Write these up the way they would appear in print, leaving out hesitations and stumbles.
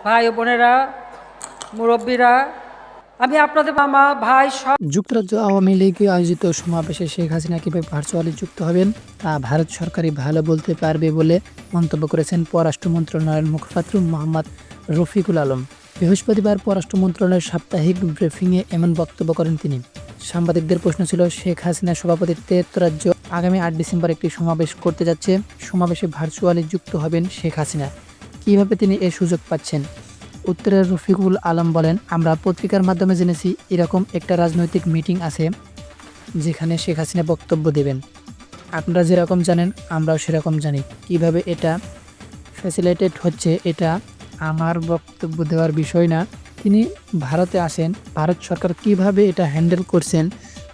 ভাই ও বোনেরা, মুরব্বীরা, আমি আপনাদের মামা ভাই সব। যুক্তরাজ্য আওয়ামী লীগ আয়োজিত সমাবেশে শেখ হাসিনা কিভাবে ভার্চুয়ালি যুক্ত হবেন তা ভারত সরকারই ভালো বলতে পারবে বলে মন্তব্য করেছেন পররাষ্ট্র মন্ত্রণালয়ের মুখপাত্র মোহাম্মদ রফিকুল আলম। বৃহস্পতিবার পররাষ্ট্র মন্ত্রণালয়ের সাপ্তাহিক ব্রিফিংয়ে এমন বক্তব্য করেন তিনি। সাংবাদিকদের প্রশ্ন ছিল, শেখ হাসিনার সভাপতিত্বে যুক্তরাজ্য আগামী 8 ডিসেম্বর একটি সমাবেশ করতে যাচ্ছে। সমাবেশে ভার্চুয়ালি যুক্ত হবেন শেখ হাসিনা। কিভাবে তিনি এ সুযোগ পাচ্ছেন? উত্তরে রফিকুল আলম বলেন, আমরা পত্রিকার মাধ্যমে জেনেছি এরকম একটা রাজনৈতিক মিটিং আছে যেখানে শেখ হাসিনা বক্তব্য দেবেন। আপনারা যেরকম জানেন আমরাও সেরকম জানি। কিভাবে এটা ফ্যাসিলিটেট হচ্ছে এটা আমার বক্তব্য দেওয়ার বিষয় না। তিনি ভারতে আসেন, ভারত সরকার কিভাবে এটা হ্যান্ডেল করছেন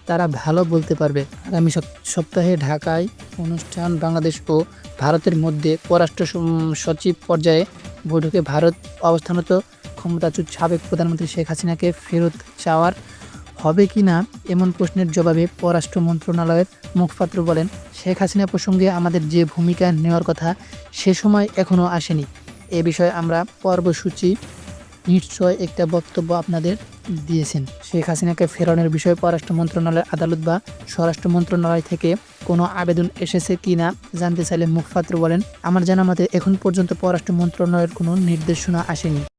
তারা ভালো বলতে পারবে। আগামী সপ্তাহে ঢাকায় অনুষ্ঠান বাংলাদেশ ও ভারতের মধ্যে পররাষ্ট্র সচিব পর্যায়ে বৈঠকে ভারত অবস্থানত ক্ষমতাচ্যুত সাবেক প্রধানমন্ত্রী শেখ হাসিনাকে ফেরত চাওয়ার হবে কি না এমন প্রশ্নের জবাবে পররাষ্ট্র মন্ত্রণালয়ের মুখপাত্র বলেন, শেখ হাসিনা প্রসঙ্গে আমাদের যে ভূমিকা নেওয়ার কথা সে সময় এখনও আসেনি। এ বিষয়ে আমরা পর্বসূচি নিশ্চয় একটা বক্তব্য আপনাদের দিয়েছেন। শেখ হাসিনাকে ফেরানোর বিষয়ে পররাষ্ট্র মন্ত্রণালয়ের আদালত বা স্বরাষ্ট্র মন্ত্রণালয় থেকে কোনো আবেদন এসেছে কি না জানতে চাইলে মুখপাত্র বলেন, আমার জানা মতে এখন পর্যন্ত পররাষ্ট্র মন্ত্রণালয়ের কোনো নির্দেশনা আসেনি।